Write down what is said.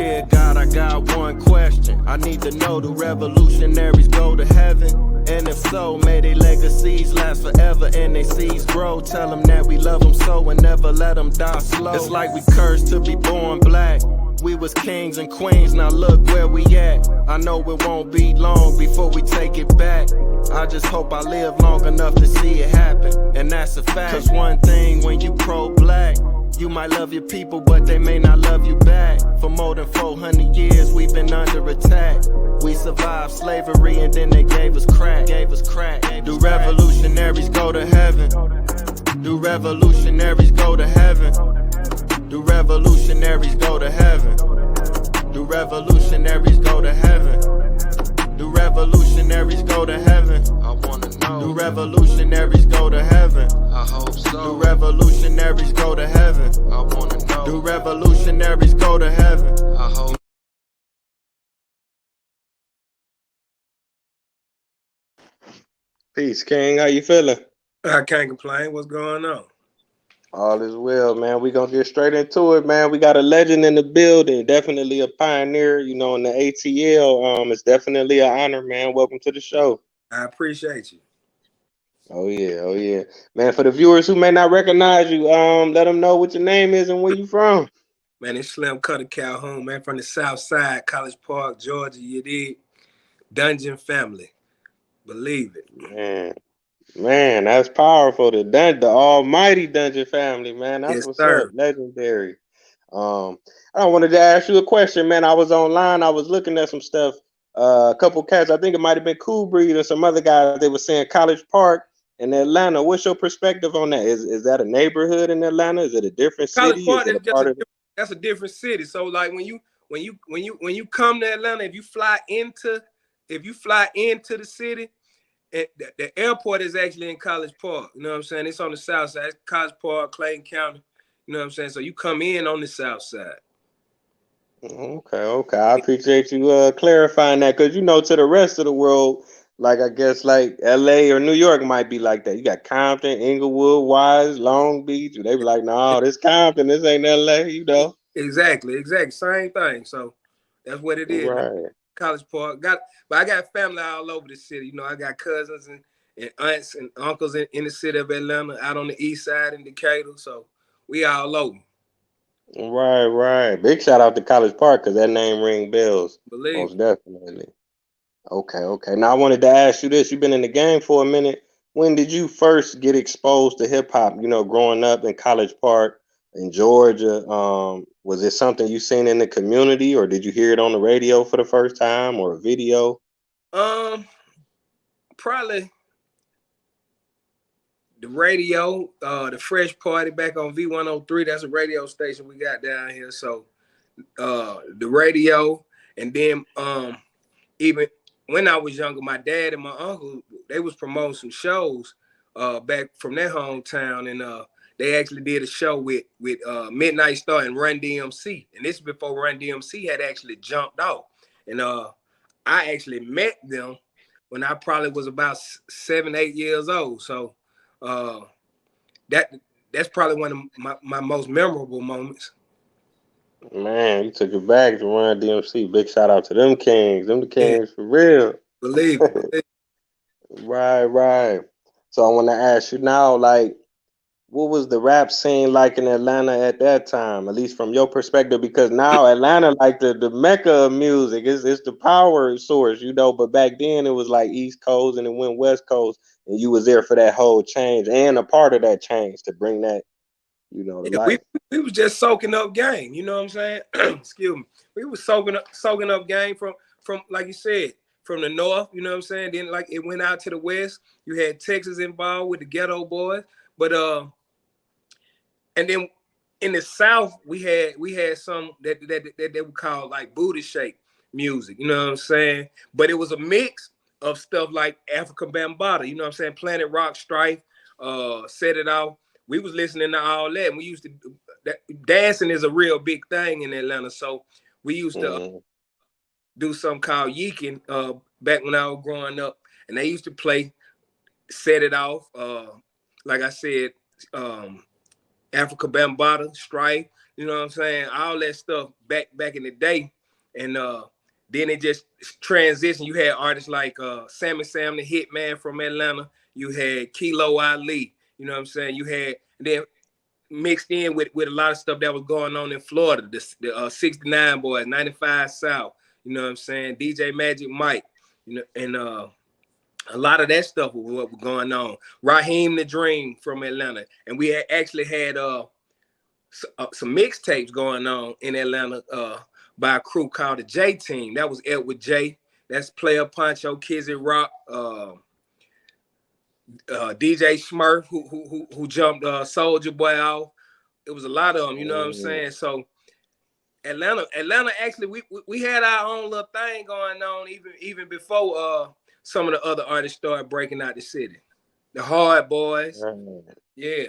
Dear God, I got one question. I need to know, do revolutionaries go to heaven? And if so, may their legacies last forever and they seeds grow. Tell them that we love them so and never let them die slow. It's like we cursed to be born black. We was kings and queens, now look where we at. I know it won't be long before we take it back. I just hope I live long enough to see it happen, and that's a fact. Cause one thing when you pro-black, you might love your people, but they may not love you back. For more than 400 years, we've been under attack. We survived slavery and then they gave us crack. Do revolutionaries go to heaven? Do revolutionaries go to heaven? Do revolutionaries go to heaven? Do revolutionaries go to heaven? Do revolutionaries go to heaven? I wanna know. Do revolutionaries go to heaven? I hope so. Do revolutionaries go to heaven? I wanna know. Do revolutionaries go to heaven? I hope. Peace, King. How you feeling? I can't complain. What's going on? All is well, man. We gonna get straight into it, man. We got a legend in the building, definitely a pioneer, you know, in the ATL. It's definitely an honor, man. Welcome to the show. I appreciate you. Oh yeah. Man, for the viewers who may not recognize you, let them know what your name is and where you from. Man, it's Slimm Calhoun, man, from the South Side, College Park, Georgia. You dig? Dungeon family. Believe Man, it. that's powerful. The almighty Dungeon family, man. That's Yes, what's sir. up. Legendary. I wanted to ask you a question, man. I was online. I was looking at some stuff. A couple cats. I think it might have been Cool Breed and some other guys. They were saying College Park in Atlanta. What's your perspective on that? Is that a neighborhood in Atlanta? Is it a different College city? Park Is it is a part of that's a different city. So like when you come to Atlanta, if you fly into the city, the airport is actually in College Park. You know what I'm saying? It's on the south side. It's College Park, Clayton County. You know what I'm saying? So you come in on the south side. Okay. I appreciate you clarifying that, because you know, to the rest of the world, like I guess like LA or New York might be like that. You got Compton, Inglewood, Wise, Long Beach. They be like, no, this Compton, this ain't LA, you know. Exactly. Same thing. So that's what it is. Right. College Park. But I got family all over the city. You know, I got cousins and aunts and uncles in the city of Atlanta, out on the east side in Decatur. So we all over. Right. Big shout out to College Park, because that name ring bells. Believe Most definitely. Okay. Now I wanted to ask you this. You've been in the game for a minute. When did you first get exposed to hip hop? You know, growing up in College Park in Georgia, was it something you seen in the community, or did you hear it on the radio for the first time, or a video? Probably the radio, the Fresh Party back on V103. That's a radio station we got down here. So the radio, and then even when I was younger, my dad and my uncle, they was promoting some shows back from their hometown, and they actually did a show with Midnight Star and Run DMC, and this is before Run DMC had actually jumped off. And I actually met them when I probably was about 7, 8 years old. So that's probably one of my most memorable moments. Man, you took it back to Run DMC. Big shout out to them kings. Them the kings for real. Believe it. Right. So I want to ask you now, like, what was the rap scene like in Atlanta at that time, at least from your perspective? Because now Atlanta, like the mecca of music, it's the power source, you know. But back then it was like East Coast and it went West Coast, and you was there for that whole change and a part of that change to bring that, you know, to life. We was just soaking up game. You know what I'm saying? Excuse me. We was soaking up game from like you said, from the north. You know what I'm saying? Then like it went out to the west. You had Texas involved with the Ghetto Boys, but and then in the South, we had some that they would call like booty shake music, you know what I'm saying? But it was a mix of stuff like Africa Bambaataa, you know what I'm saying? Planet Rock, Strife, Set It Off. We was listening to all that. And we used to dancing is a real big thing in Atlanta, so we used to do something called yeeking back when I was growing up, and they used to play Set It Off, like I said, Africa Bambaataa, Strife, you know what I'm saying? All that stuff back in the day. And then it just transitioned. You had artists like Sammy Sam the Hitman from Atlanta. You had Kilo Ali, you know what I'm saying? You had, then mixed in with a lot of stuff that was going on in Florida, the 69 Boys, 95 South, you know what I'm saying? DJ Magic Mike, you know, and a lot of that stuff was what was going on. Raheem the Dream from Atlanta. And we actually had some mixtapes going on in Atlanta by a crew called the J Team. That was Edward J. That's Player Poncho, Kizzy Rock, DJ Smurf, who jumped Soulja Boy off. It was a lot of them, you know what I'm saying? So Atlanta actually, we had our own little thing going on even before some of the other artists started breaking out the city. The Hard Boys, yeah.